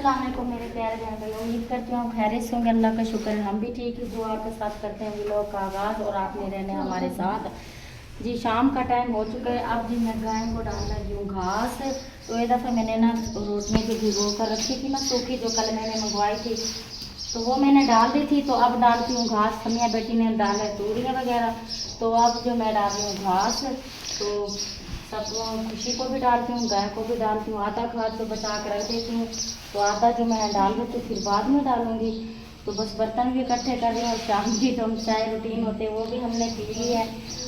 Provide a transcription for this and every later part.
अस्सलाम वालेकुम मेरे प्यारे बहन भाई, उम्मीद करती हूँ खैरियत से होंगे। अल्लाह का शुक्र है हम भी ठीक है। दुआ के साथ करते हैं व्लॉग का आगाज़ और आपने रहने हमारे साथ। जी शाम का टाइम हो चुका है। अब जी मैं गाय को डालना दूँ घास। तो ये दफ़ा मैंने ना रोटियों को भिगो कर रखी थी ना सूखी, जो कल मैंने मंगवाई थी, तो वो मैंने डाल दी थी। तो अब डालती हूँ घास। समिया बेटी ने डाले तूरियाँ वगैरह, तो अब जो मैं डाल रही हूँ घास। तो सब खुशी को भी डालती हूँ, गाय को भी डालती हूँ। आधा खाद तो बचा कर रख देती हूँ, तो आधा जो मैं डाल दूँ तो फिर बाद में डालूँगी। तो बस बर्तन भी इकट्ठे कर रही हूँ। शाम की तो हम चाय रूटीन होते हैं वो भी हमने पी ली है।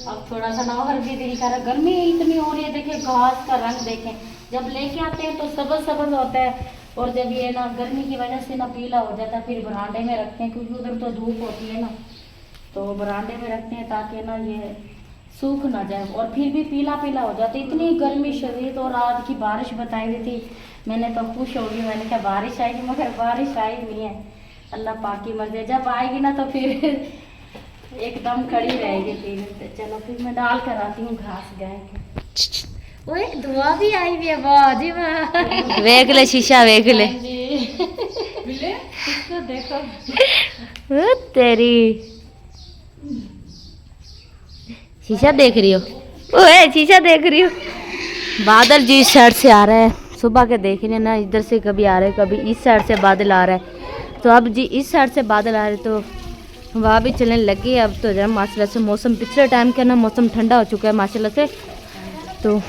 अब थोड़ा सा नौकर भी दिल कर रहा, गर्मी इतनी हो रही है। देखें घास का रंग देखें, जब लेके आते हैं तो सबज सबज होता है, और जब ये ना गर्मी की वजह से ना पीला हो जाता है, फिर बरामदे में रखते हैं क्योंकि उधर तो धूप होती है ना, तो बरामदे में रखते हैं ताकि ना ये सूख ना जाए, और फिर भी पीला पीला हो जाता है। इतनी गर्मी शदीद, और आज की बारिश बताई हुई थी। मैंने तो खुश हो गई, मैंने कहा बारिश आएगी, मगर बारिश आई नहीं है। अल्लाह पाक की मर्जी, जब आएगी ना तो फिर एकदम खड़ी रहेगी। फिर चलो फिर मैं डाल कर आती हूँ घास गाय के। वो एक दुआ भी आई हुई है, वाह जी वाह। वेख ले शीशा, वेख ले इसको देखो तेरी शीशा देख रही हो? ओए शीशा देख रही हो? बादल जी इस साइड से आ रहा है, सुबह के देख रहे हैं ना, इधर से कभी आ रहे हैं, कभी इस साइड से बादल आ रहा है। तो अब जी इस साइड से बादल आ रहे, तो हवा भी चलने लगी। अब तो जरा माशाल्लाह से मौसम पिछले टाइम के ना मौसम ठंडा हो चुका है माशाल्लाह से। तो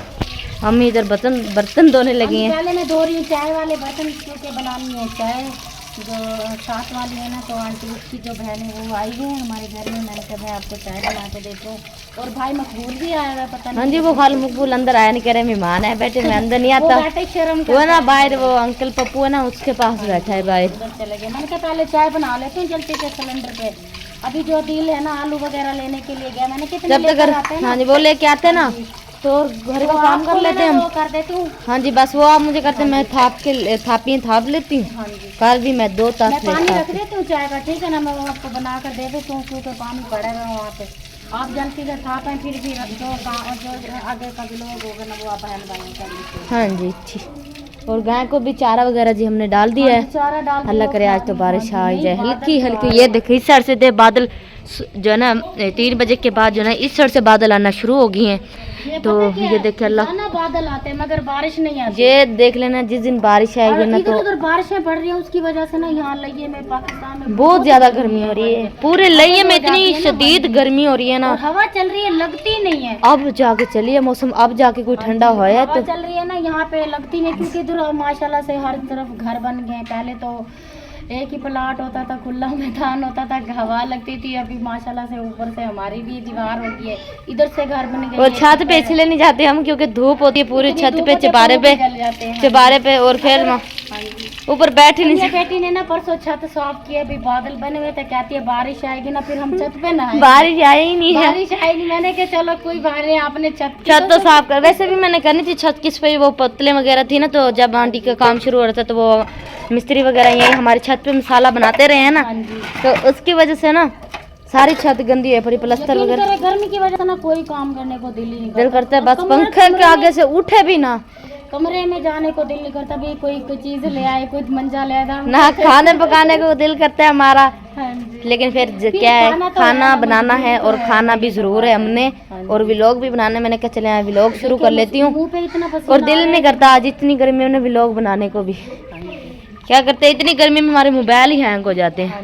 हम इधर बर्तन धोने लगे हैं। पहले मैं धो रही हूँ चाय वाले बर्तन, क्योंकि बनानी है चाय। जो साथ वाली है ना, तो आंटी उसकी जो बहन है वो आई हुई है हमारे घर में। मैंने कहा भाई आपको चाय बना के देते हैं। और भाई मकबूल भी आया हुआ है, पता नहीं। हाँ जी, वो खाल मकबूल अंदर आया, नहीं कह रहे मेहमान है बैठे, मैं अंदर नहीं आता। शर्म वो ना बाहर वो अंकल पप्पू है ना, उसके पास बैठा है बाहर। उधर चले गए। मैंने कहा पहले चाय बना लेते हैं जल्दी से सिलेंडर पे। अभी जो दिल है ना आलू वगैरह लेने के लिए गया, मैंने कितने जब तक हाँ जी वो लेके आते ना, तो घर का काम कर लेते हैं हम। कर देती हूँ। हाँ जी बस वो आप मुझे करते, मैं थाप लेती हूँ। हाँ जी, कल भी मैं 2 तास पानी रख देती हूँ चाय का, ठीक है ना। मैं वो आपको बना कर दे देती हूँ, क्योंकि पानी पड़ा है वहाँ पे। आप जानती है थाप हैं, फिर भी जो आगे का भी लोग होगा ना वो आप बहन भाई कर लीजिए। हाँ जी ठीक। और गाय को भी चारा वगैरह जी हमने डाल दिया है। चारा डाल अल्लाह करे आज तो बारिश आ जाए हल्की हल्की। ये देखिए इस साइड से दे बादल जो है ना 3 बजे के बाद जो है ना इस साइड से बादल आना शुरू हो गए हैं। तो ये देखिए अल्लाह ना बादल आते हैं मगर बारिश नहीं आती। ये देख लेना, जिस दिन बारिश आएगी ना तो इधर बारिशें पड़ रही है, उसकी वजह से ना यहाँ लइये में पाकिस्तान में बहुत ज्यादा गर्मी हो रही है। पूरे लइये में इतनी शदीद गर्मी हो रही है ना, हवा चल रही है लगती नहीं है। अब जाके चलिए मौसम, अब जाके कोई ठंडा हो है तो चल रही है ना यहाँ पे लगती नहीं, क्योंकि इधर माशाल्लाह से हर तरफ घर बन गए। पहले तो एक ही प्लाट होता था, खुला मैदान होता था, हवा लगती थी। अभी माशाल्लाह से ऊपर से हमारी भी दीवार हो गई है, इधर से घर बन गए। और छत पे इसलिए नहीं जाते हम क्योंकि धूप होती है पूरी छत पे, चबारे पे और फिर ऊपर बैठ ही नहीं। बेटी ने ना परसों छत साफ किया, अभी बादल बने हुए थे, कहती है बारिश आएगी ना फिर हम छत पे ना। बारिश आई ही नहीं है। बारिश आई नहीं, मैंने कहा चलो कोई बात नहीं, आपने छत तो साफ कर। वैसे भी मैंने करनी थी छत किस पे, वो पतले वगैरह थी ना, तो जब आंटी का काम शुरू हो रहा था तो वो मिस्त्री वगैरह यही हमारी छत पे मसाला बनाते रहे हैं ना, तो उसकी वजह से ना सारी छत गंदी है पड़ी, प्लास्टर वगैरह। गर्मी की वजह से ना कोई काम करने को दिल ही नहीं दिल करता है, बस पंखे के आगे से उठे भी ना, कमरे में जाने को दिल नहीं करता। भी कोई चीज ले आए, कोई मंजा ले आए ना, खाने पकाने को दिल करता है हमारा। लेकिन फिर क्या है, खाना बनाना है और खाना भी जरूर है हमने, और व्लॉग भी बनाना है। मैंने कहा चले व्लॉग शुरू कर लेती हूँ, और दिल नहीं करता आज इतनी गर्मी में व्लॉग बनाने को भी। क्या करते हैं इतनी गर्मी में हमारे मोबाइल ही हैंग हो जाते हैं।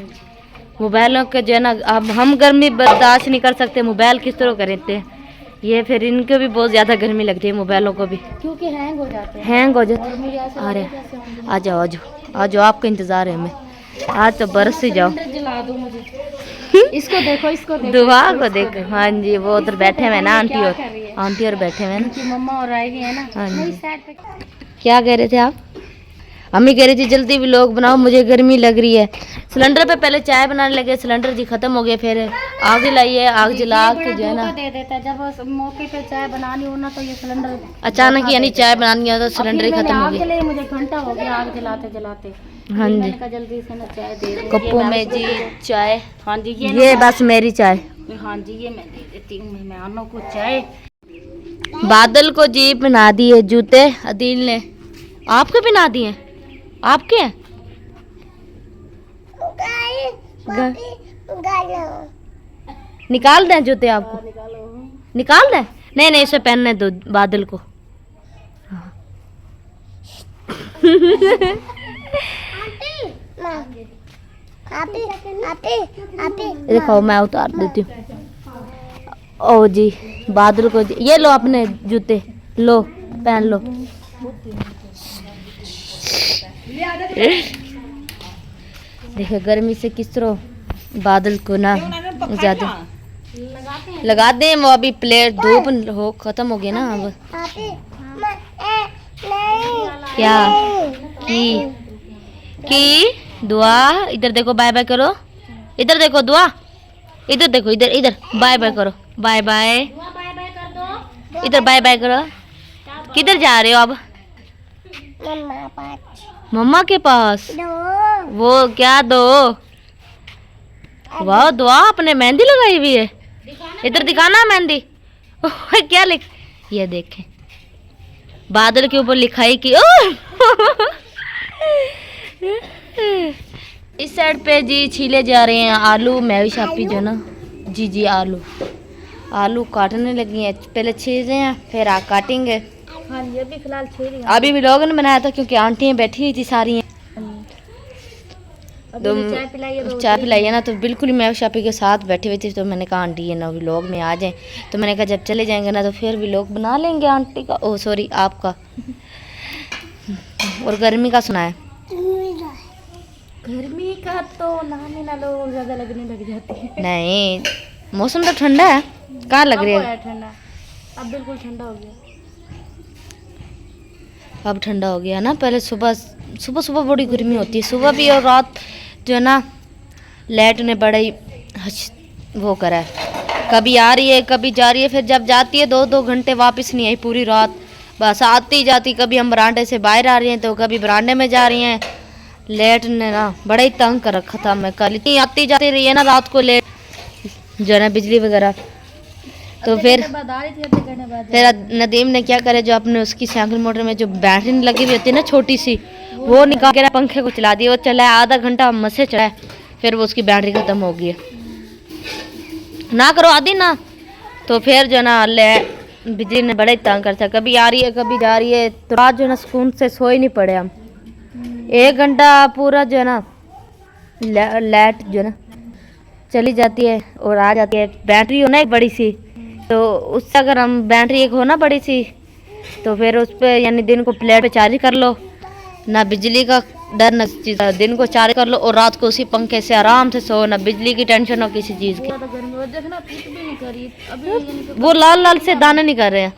मोबाइलों के जो है ना, अब हम गर्मी बर्दाश्त नहीं कर सकते, मोबाइल किस तरह करते हैं ये, फिर इनको भी बहुत ज़्यादा गर्मी लगती है मोबाइलों को भी, क्योंकि हैंग हो जाते हैं। अरे आ जाओ आ जाओ, आपका इंतज़ार है हमें। आज तो बरस ही जाओ। जला दो मुझे। इसको देखो दुआ को देखो। हाँ जी वो उधर बैठे हुए ना, आंटी और बैठे हुए ना, मम्मा और आई है ना। हाँ जी क्या कह रहे थे आप? अम्मी कह रही थी जल्दी व्लॉग बनाओ, मुझे गर्मी लग रही है। सिलेंडर पे पहले चाय बनाने लगे, सिलेंडर जी खत्म हो गए, फिर आग जलाइए, आग जला के जो है ना दे देता है। जब मौके पे चाय बनानी हो ना तो ये सिलेंडर अचानक यानी चाय बनानी हो तो सिलेंडर ही खत्म हो गया। मुझे घंटा हो गया आग जलाते। हाँ जी जल्दी से ना चाय दे दो कप्पू में जी चाय। हाँ जी ये बस मेरी चाय। हाँ जी ये मैं दे देती हूँ मेहमानों को चाय। बादल को जी बना दिए जूते अदील ने, आपके बना दिए? आपके हैं? निकाल दें जूते आपको? निकाल दें? नहीं नहीं, इसे पहनने दो बादल को। दिखाओ, मैं उतार देती हूँ। ओ जी, बादल को ये लो अपने जूते, लो पहन लो। देखिए गर्मी से किस तरह बादल को ना ज्यादा लगा दें। वो अभी प्लेट धूप हो खत्म हो गया ना अब। क्या की दुआ? इधर देखो, बाय बाय करो। इधर देखो दुआ, इधर देखो, इधर इधर बाय बाय करो, बाय बाय। इधर बाय बाय करो। किधर जा रहे हो अब? मम्मा के पास। वो क्या दो? वाह दुआ, आपने मेहंदी लगाई हुई है। इधर दिखाना मेहंदी। क्या लिख, ये देखें बादल के ऊपर लिखाई की। इस साइड पे जी छीले जा रहे हैं आलू। मैं भी शापी जो ना जी जी आलू काटने लगी हैं। पहले छील रहे हैं फिर आग काटेंगे। हाँ, ये भी फिलहाल छील रही हैं। अभी भी लोगों ने बनाया था क्योंकि आंटियाँ बैठी हुई थी सारी हैं। तो चाय पिलाई है ना, तो बिल्कुल ही मैं शापी के साथ बैठी हुई थी। तो मैंने कहा आंटी ये ना व्लॉग में आ जाएं। तो मैंने कहा जब चले जाएंगे ना तो फिर व्लॉग बना लेंगे आंटी का, ओ सॉरी आपका। और गर्मी का सुना है? गर्मी का तो नाम ही ना लो, ज्यादा लगने लग जाती है। नहीं, मौसम तो ठंडा है। कहाँ लग रही है ठंडा? अब बिल्कुल ठंडा हो गया। अब ठंडा हो गया ना। पहले सुबह सुबह सुबह बड़ी गर्मी होती है, सुबह भी और रात जो है ना। लाइट ने बड़ा ही वो करा है, कभी आ रही है कभी जा रही है। फिर जब जाती है 2-2 घंटे वापस नहीं आई पूरी रात, बस आती जाती। कभी हम बरांडे से बाहर आ रही हैं तो कभी बरांडे में जा रही हैं। लेट ने ना बड़ा ही तंग कर रखा था। मैं कल इतनी आती जाती रही है ना रात को लेट जो है ना बिजली वगैरह। तो फिर नदीम ने क्या करे, जो अपने उसकी साइकिल मोटर में जो बैटरी लगी हुई होती है ना छोटी सी, वो निकाल के पंखे को चला दिया। वो चला आधा घंटा मसे चला, फिर वो उसकी बैटरी खत्म हो गई है। ना करो आदि ना, तो फिर जो ना बिजली ने बड़ा ही तंग करता। कभी आ रही है कभी जा रही है। तो रात जो ना सुकून से सो ही नहीं पड़े हम। 1 घंटा पूरा जो है ना लाइट जो ना चली जाती है और आ जाती है। बैटरी हो ना एक बड़ी सी, तो उससे अगर हम बैटरी एक हो ना बड़ी सी, तो फिर उस पर यानी दिन को प्लेट पे चार्ज कर लो, ना बिजली का डर ना चीज़। दिन को चार्ज कर लो और रात को उसी पंखे से आराम से सो, ना बिजली की टेंशन हो किसी चीज़ की। वो लाल लाल से दाने नहीं कर रहे हैं।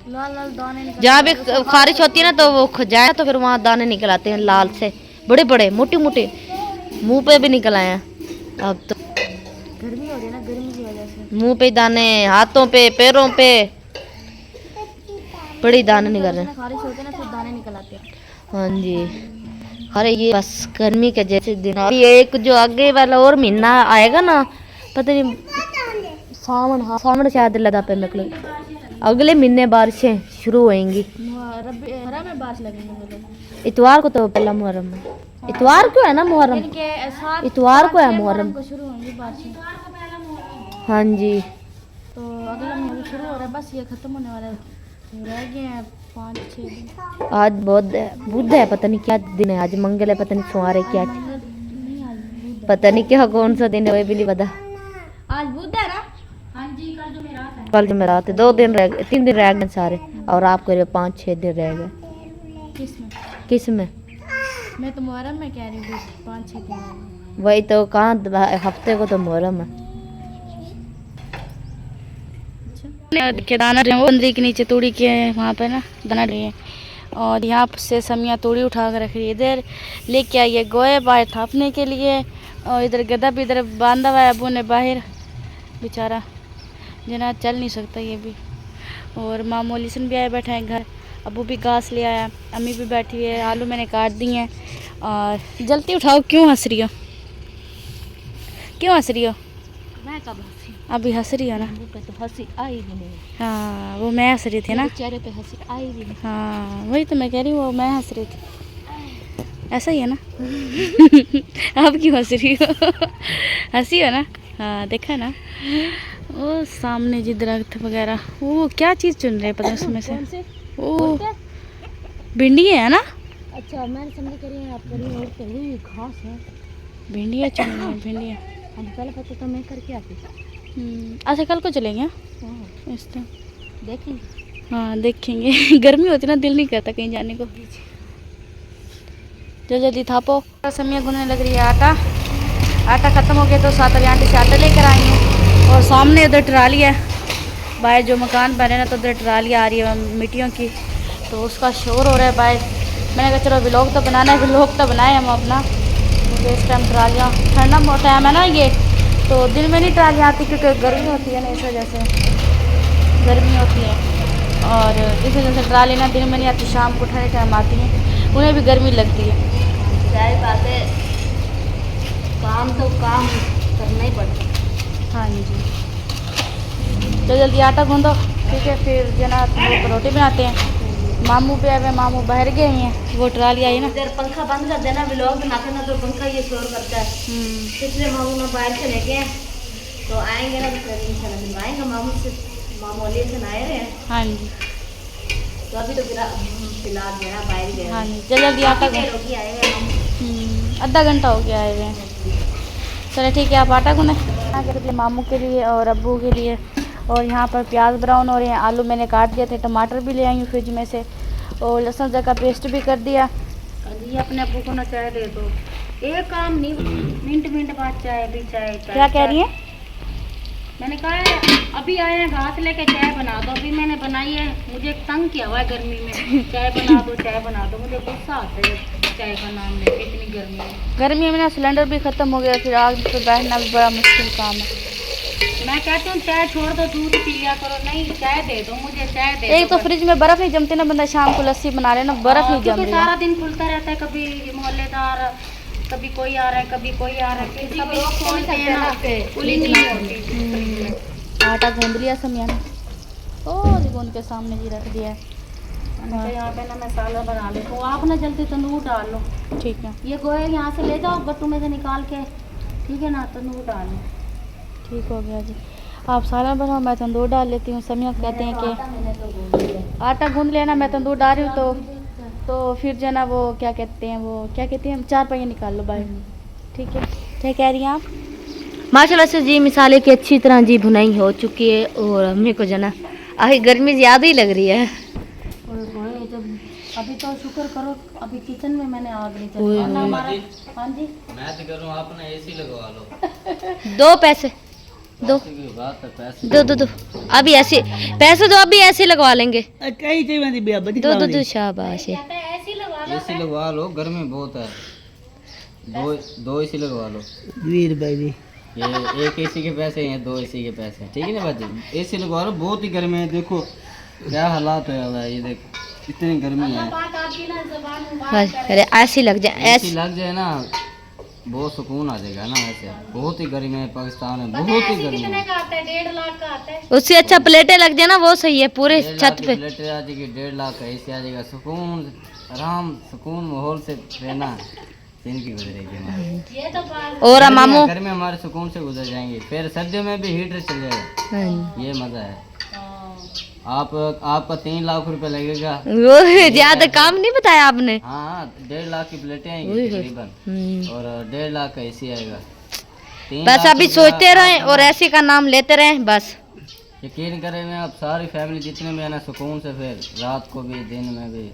जहाँ भी खारिश होती है ना तो वो खजाए तो फिर वहाँ दाने निकल आते हैं लाल से, बड़े बड़े मोटे मोटे। मुंह पे भी निकल आए हैं अब तो। गर्मी हो रही है ना, गर्मी की वजह से मुंह पे दाने, हाथों पे पैरों पे बड़ी दाने निकल रहे हैं। खारिश होते हैं ना तो दाने निकल आते हैं। हाँ जी। अरे ये बस गर्मी के जैसे दिन। ये एक जो आगे वाला और महीना आएगा ना, पता नहीं सावन। हाँ सावन शायद लगा पे मेरे को। अगले महीने बारिशें शुरू होएंगी। मुहर्रम में बारिश लगेगी। इतवार को तो पहला मुहर्रम है। इतवार को है ना मुहर्रम? इतवार को है मुहर्रम। शुरू होंगी बारिशें। हाँ जी। तो अगला महीना शुरू हो रहा है, बस ये खत्म होने वाला है। रह गए हैं 5-6 दिन। आज बुध है, पता नहीं क्या दिन है। आज मंगल है, पता नहीं सोमवार है क्या, पता नहीं क्या कौन सा दिन है, वो भी नहीं पता। आज बुध है ना? हाँ जी, कल जुमेरात है। कल जुमेरात है। 2 दिन रह गए, 3 दिन रह गए सारे, और आपके 5-6 दिन रह गए। किस में? मैं तो मुहर्रम में कह रही हूँ 5-6 दिन। वही तो, कहाँ हफ्ते को तो मुहर्रम है। के दाना वो बंदरी के नीचे तोड़ी के वहाँ पे ना दाना रही है, और यहाँ से समिया तोड़ी उठा कर रख रही है। इधर लेके आई है गोए बाहर थापने के लिए, और इधर गधा भी इधर बांधा हुआ है अबू ने बाहर, बेचारा जना चल नहीं सकता ये भी। और मामू लिसन भी आए बैठा है घर, अबू भी घास ले आया, अम्मी भी बैठी हुई है। आलू मैंने काट दिए हैं। और जल्दी उठाओ, क्यों हंस रही हो? क्यों हंस रही हो? मैं कब हंसी? अभी हंस रही हो ना? मुँह पे तो हंसी आई भी नहीं। हाँ वो मैं हंस रही थी ना, चेहरे पे हंसी आई भी नहीं। हाँ वही तो मैं कह रही हूँ, वो मैं हंस रही थी। ऐसा ही है ना? आप क्यों हंस रही हो? हंसी हो ना? हाँ देखा ना, वो सामने जी दरख्त वगैरह, वो क्या चीज़ चुन रहे हैं पता उसमें से? ओ भिंडी है ना? अच्छा मैंने समझ कर रही हूँ आप करिए और कहीं घास है। भिंडियाँ चुन रहे हैं, भिंडियाँ। हम कल पता तो मैं करके आती। अच्छा कल को चलेंगे हाँ, इस टाइम? देखेंगे। हाँ देखेंगे। गर्मी होती ना, दिल नहीं करता कहीं जाने को। जो जल्दी थापो। समिया गूंदने लग रही है आटा। आटा ख़त्म हो गया तो सात अभी आंटी से आटा लेकर आई हूँ। और सामने उधर ट्राली है, बाहर जो मकान बने ना तो उधर ट्राली आ रही है मिट्टियों की, तो उसका शोर हो रहा है बाहर। मैंने कहा चलो व्लॉग तो बनाना है, व्लॉग तो बनाए हम अपना, क्योंकि इस टाइम ट्रालियाँ ठंडा टाइम है ना ये, तो दिन में नहीं ट्रालियाँ आती क्योंकि गर्मी होती है ना, इस वजह से गर्मी होती है। और इस वजह से ट्राली ना दिन में नहीं आती, शाम को ठंडे टाइम आती हैं, उन्हें भी गर्मी लगती है। जाहिर बात है, काम तो काम करना ही पड़ता है। हाँ जी, तो जल्दी आटा गूंदो, ठीक है, फिर जना रोटी बनाते हैं। मामू पे आए, मामू बाहर गए हैं, वो ट्राली आई ना। इधर पंखा बंद कर देना, व्लॉग बनाते ना तो पंखा ये शोर करता है, इसलिए मामू ना बाहर चले गए हैं, तो आएंगे ना तो फिर इंशाल्लाह मिलवाएंगे मामू से। मामू अली से आए रहे हैं, हाँ जी, तो अभी तो फिलहाल जो है बाहर गए। हाँ जी, जल्दी आटा गूंदो। रोटी आए हुए मामू। आधा घंटा हो गया आए हुए हैं। चलो ठीक है, आप आटा गूंदें के लिए, मामू के लिए और अब्बू के लिए। और यहाँ पर प्याज ब्राउन हो रहे हैं, आलू मैंने काट दिए थे, टमाटर भी ले आई हूँ फ्रिज में से, और लहसुन अदरक का पेस्ट भी कर दिया। जी अपने अब्बू को ना चाय दे दो, एक काम नहीं, मिनट बाद चाय भी चाय। क्या कह रही हैं? मैंने कहा है अभी आए हैं घास लेके चाय बना दो, अभी मैंने बनाई है, मुझे तंग किया हुआ है गर्मी में, चाय बना दो चाय बना दो, मुझे गुस्सा आता है चाय का नाम लेके, इतनी गर्मी है। गर्मी में ना सिलेंडर भी ख़त्म हो गया, फिर आग पे बैठना भी बड़ा मुश्किल काम है। मैं कहती हूँ चाय छोड़ दो, दूध पी लिया करो, नहीं चाय दे दो मुझे, चाय दे एक दो। तो फ्रिज में बर्फ़ नहीं जमती ना, बंदा शाम को लस्सी बना रहे ना, बर्फ़ नहीं जम क्योंकि रही है। सारा दिन खुलता रहता है, कभी मोहल्लेदार, कभी कोई आ रहा है, कभी कोई आ रहा है, फिर सब लोग खोलते हैं ना, खुली नहीं होती। आटा गूंद लिया समिया ने, ओ जी गूंद के सामने जी रख दिया है। तो यहाँ पे ना मसाला बना ले, तो आप ना जल्दी तंदूर डाल लो। ठीक है, ये गोए यहाँ से ले जाओ गट्टू में से निकाल के, ठीक है ना, तंदूर डाल लो। ठीक हो गया जी। आप सालन बनाओ, मैं तंदूर डाल लेती हूँ। समिया कहते हैं कि आटा गूंद लेना, मैं तंदूर डाल रही हूँ, तो फिर जो है ना वो क्या कहते हैं, वो क्या कहते हैं, चार पहिए निकाल लो बाहर। ठीक है, क्या कह रही हैं आप? माशाल्लाह से जी मिसाले की अच्छी तरह जी भुनाई हो चुकी है, और हमें को जना अभी गर्मी ज़्यादा ही लग रही है। और जब अभी तो शुक्र करो अभी किचन में मैंने आग नहीं चलाई, वरना हमारा। हाँ जी, मैं तो करूँ आपने एसी लगवा लो। दो पैसे दो की बात है, पैसे दो दो दो, अभी ऐसे पैसे दो, अभी ऐसे लगवा लेंगे। कई चाहिए दो दो दो, शाबाश है। एसी लगवा लो, गर्मी बहुत है, दो एसी लगवा लो। वीर भाई भी ये एक एसी के पैसे हैं, दो एसी के पैसे, ठीक है ना भाजी? एसी लगवा लो, बहुत ही गर्मी है, देखो क्या हालात है हुआ है, ये देखो इतनी गर्मी है। बस अरे ऐसे लग जाए, एसी लग जाए ना बहुत सुकून आ जाएगा ना। ऐसे बहुत ही गर्मी है पाकिस्तान में, बहुत ही गर्मी है। का आता है 1.5 लाख का आता है। उससे अच्छा प्लेटें लग जाए ना, वो सही है, पूरे 1.5 छत लाख की पे। प्लेटें आ जाएगी, 1.5 लाख का एसी आ जाएगा, सुकून आराम सुकून माहौल से रहना जिंदगी गुजरेगी हमारी। ये तो बात और मामू गर्मी हमारे सुकून से गुजर जाएंगे, फिर सर्दियों में भी हीटर चल जाएगा, ये मजा है। आपका 3 लाख रुपए लगेगा। वो ज्यादा काम नहीं बताया आपने। हाँ 1.5 लाख की प्लेटें आएंगी तकरीबन, और 1.5 लाख का एसी आएगा। 3 बस लाख अभी रुपया सोचते रहें और ऐसे का नाम लेते रहें बस। यकीन करें मैं, आप सारी फैमिली जितने में है ना सुकून से, फिर रात को भी दिन में भी।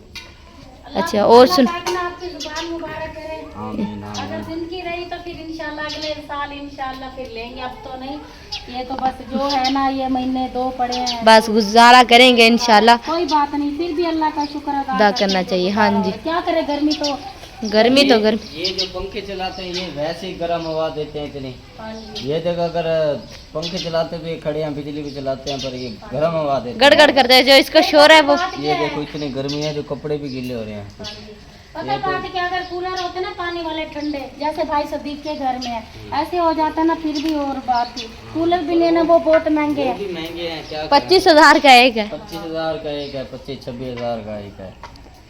अच्छा और सुन, आपकी जुबान मुबारक करे। आमीन अगर आमीन। जिंदगी रही तो फिर इंशाल्लाह अगले साल इंशाल्लाह फिर लेंगे, अब तो नहीं। ये तो बस जो है ना, ये महीने 2 पड़े हैं, बस गुजारा करेंगे इंशाल्लाह। कोई बात नहीं, फिर भी अल्लाह का शुक्र अदा करना चाहिए। हाँ जी, क्या करे, गर्मी तो गर्मी तो गर्मी। ये जो पंखे चलाते हैं ये वैसे ही गर्म हवा देते हैं इतनी। हाँ जी। ये देखो, अगर पंखे चलाते भी खड़े हैं, बिजली भी चलाते हैं, पर ये गर्म हवा देते हैं। गड़गड़ करते हैं, जो इसका शोर है वो। ये देखो इतनी गर्मी है, जो कपड़े भी गीले हो रहे हैं। पता बात है कि अगर कूलर होते ना पानी वाले ठंडे, जैसे भाई सदीक के घर में है, ऐसे हो जाता ना फिर भी और बात थी। कूलर भी लेना वो बहुत महंगे वो हैं। भी महंगे हैं, क्या 25,000 का एक है। 25,000 का एक है, 25-26 हज़ार का एक है।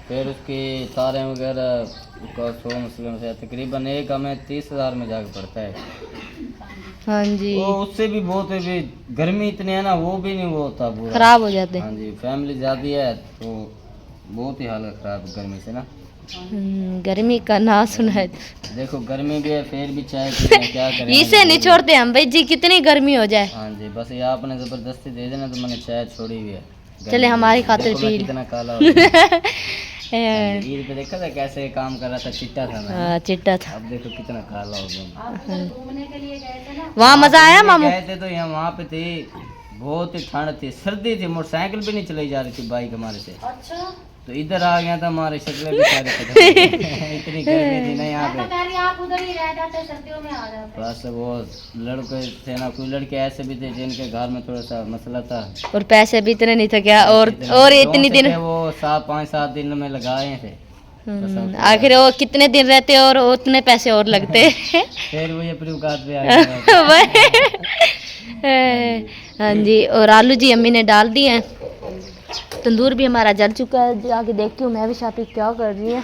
फिर उसकी तारें वगैरह उसका 100 मुस्लिम से तकरीबन एक हमें 30,000 में जाकर पड़ता है। हाँ जी, वो उससे भी बहुत है भी, गर्मी इतनी है ना, वो भी नहीं वो होता पूरा, खराब हो जाते हैं। हाँ जी, फैमिली ज़्यादा है तो बहुत ही हालत ख़राब है गर्मी से ना। गर्मी का ना सुना है। देखो गर्मी भी है फिर भी चाय पीते हैं, क्या करें। इसे नहीं छोड़ते हम भाई जी, कितनी गर्मी हो जाए। हाँ जी, बस ये आपने ज़बरदस्ती दे देना तो मैंने चाय छोड़ी हुई है। चले हमारी खातिर देखो मैं पी कितना काला हो गया। ईद पे देखा था कैसे काम कर रहा था, चिट्टा था मैं। हाँ, चिट्टा था। अब देखो कितना काला हो गया। वहाँ मजा आया मामू? गए थे तो यहाँ वहाँ पे थे, बहुत ही ठंड थी, सर्दी थी, मोटरसाइकिल भी नहीं चलाई जा रही थी बाइक हमारे से। अच्छा, तो इधर आ गया था, हमारी शक्लें भी सारी खत्म हो गई। इतनी गर्मी थी ना यहाँ पे। आप उधर ही रह जाते, सर्दियों में आ जाते। बस वो लड़के थे ना, कोई लड़के ऐसे भी थे जिनके घर में थोड़ा सा मसला था, और पैसे भी इतने नहीं थे क्या, और इतनी दिन वो 5-7 दिन में लगाए थे। आखिर वो कितने दिन रहते और उतने पैसे और लगते। फिर वो अपनी औकात पे आ गया। हाँ जी, और आलू जी अम्मी ने डाल दिए हैं। तंदूर भी हमारा जल चुका है। जाके देखती हूँ मैं भी शादी क्या कर रही है।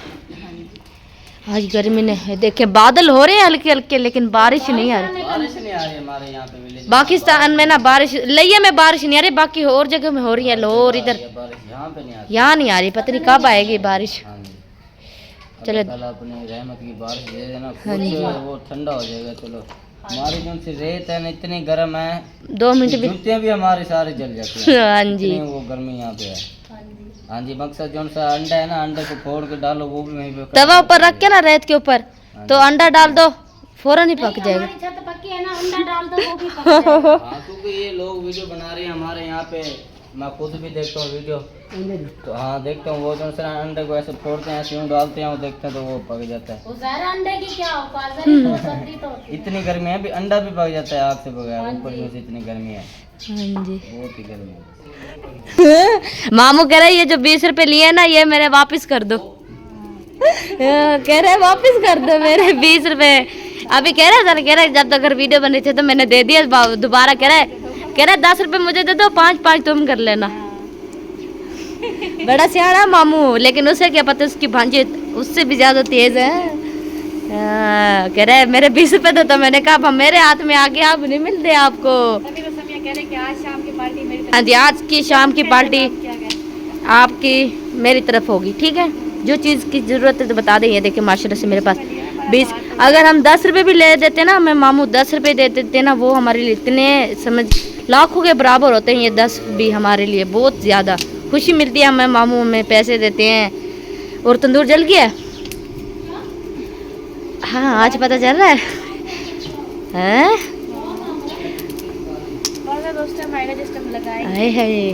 आज गर्मी ने देखे, बादल हो रहे हैं हल्के हल्के, लेकिन बारिश नहीं आ रही। बारिश नहीं आ रही हमारे यहाँ पे विलेज। पाकिस्तान में ना बारिश, लिया में बारिश नहीं आ रही, बाकी और जगह में हो रही है। लाहौर इधर, बारिश यहाँ पे नहीं आ रही। यहाँ नहीं आ रही, पता नहीं कब आएगी बारिश। हाँ जी, चलो अल्लाह अपनी रहमत की बारिश दे देना, कुछ वो ठंडा हो जाएगा। चलो हमारी जो सी रेत है ना इतनी गर्म है, 2 मिनट भी। जूतियाँ भी हमारे सारे जल जाती हैं। हाँ जी, इतनी वो गर्मी यहाँ पे है। हाँ जी, मकसद जो सा अंडा है ना, अंडे को फोड़ के डालो, वो भी वहीं पे तवा ऊपर रख के ना रेत के ऊपर, तो अंडा डाल दो, फौरन ही पक जाएगा। छत पक्की है ना, अंडा डाल दो वो भी पक जाएगा। हाँ, क्योंकि ये लोग वीडियो बना रहे हैं हमारे यहाँ पे, मैं खुद भी देखता हूँ वीडियो, तो हाँ देखता हूँ, वो जो सा अंडे को ऐसे फोड़ते हैं, ऐसे यूं डालते हैं, वो देखते हैं तो वो पक जाता है। वो ज़रा अंडे की क्या औकात है, तो सर्दी तो होती है। इतनी गर्मी है, भी अंडा भी पक जाता है आग से बगैर, ऊपर से इतनी गर्मी है, हाँ जी, बहुत ही गर्मी है। मामू कह रहे ये जो 20 रुपए लिए ना, ये मेरे वापस कर दो। कह रहे वापस कर दो मेरे 20 रुपए। अभी कह रहे जब तक अगर वीडियो बन रही थी तो मैंने दे दिया, दोबारा कह रहे 10 रुपए मुझे दे दो, 5 तुम कर लेना। बड़ा सियाना मामू, लेकिन उसे क्या पता उसकी भांजी उससे भी ज्यादा तेज है। कह रहे मेरे 20 रुपए दो, तो मैंने कहा मेरे हाथ में आके आप नहीं मिलते आपको। हाँ जी, आज की शाम की पार्टी आपकी मेरी तरफ होगी, ठीक है। जो चीज़ की ज़रूरत है तो बता दें। ये देखिए माशाल्लाह से मेरे पास 20, अगर हम 10 रुपये भी ले देते ना, हमें मामू 10 रुपये दे देते ना, वो हमारे लिए इतने समझ लाखों के बराबर होते हैं। ये 10 भी हमारे लिए बहुत ज़्यादा खुशी मिलती है। हमें मामू हमें पैसे देते हैं। और तंदूर जल गया, हाँ आज पता चल रहा है। हाय हाय,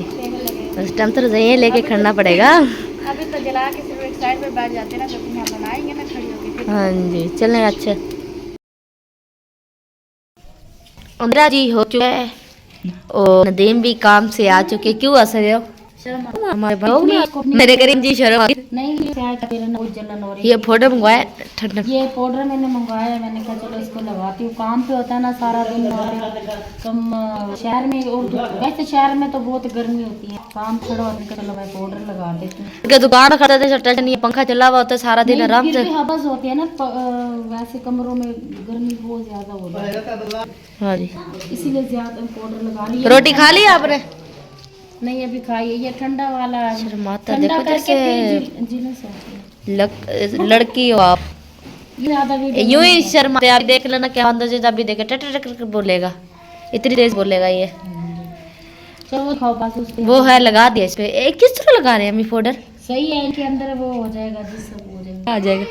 उस टाइम तो रजाइयाँ लेके खड़ना पड़ेगा। अभी तो जला के सिर्फ एक साइड पे बैठ जाते हैं ना, जब यहाँ बनाएंगे ना खड़ी होगी। हाँ जी, चलें। अच्छा, इंदिरा जी हो चुका है और नदीम भी काम से आ चुके। क्यों हंस रहे हो? हमारे भाई मेरे करीम जी शर्म नहीं, बहुत जलन हो रही है। ये फोटो मंगवाया ठंडक, ये पाउडर मैंने मंगवाया, मैंने कहा चलो इसको लगाती हूँ। काम पे होता है ना सारा दिन, और तुम शहर में, और वैसे शहर में तो बहुत गर्मी होती है, काम खड़ा होने का, चलो मैं पाउडर लगा देती हूँ। दुकान खड़ा थे, टेंशन नहीं, पंखा चला हुआ होता है सारा दिन आराम से। हबस होती है ना, वैसे कमरों में गर्मी बहुत ज्यादा हो रही है। हाँ जी, इसीलिए ज्यादा पाउडर लगा लिया। रोटी खा ली आपने? नहीं अभी खाई, ये ठंडा वाला शर्माता ठंडा देखो करके जैसे जीना सोचती है। लड़की हो आप, ज्यादा वीडियो यूं ही शर्माते। आप देख लेना क्या अंदर से अभी देखे टट बोलेगा, इतनी तेज बोलेगा ये। चलो खाओ पास उस पे। वो है लगा दिया इस पे। किस तरह लगा रहे हैं अम्मी पाउडर? सही है, इनके अंदर वो हो जाएगा, जिससे वो हो जाएगा। आ जाएगा।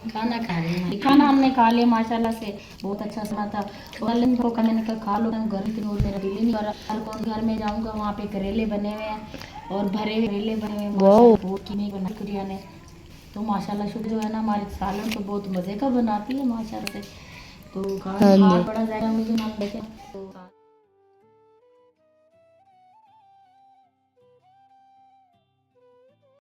खाना खा रहे हैं, खाना हमने खा लिया माशाल्लाह से, बहुत अच्छा सुना था। और इनको मैंने कहा खा लो, घर की ओर मेरा दिल ही नहीं कर रहा। कल घर में जाऊंगा, वहाँ पे करेले बने हुए हैं और भरे करेले बने हुए हैं, बहुत कीमे बना कुरिया ने। तो माशाल्लाह शुक्र जो है ना, हमारे सालन तो बहुत मज़े का बनाती है माशाल्लाह से। तो बड़ा जाएगा मुझे नाम देखे तो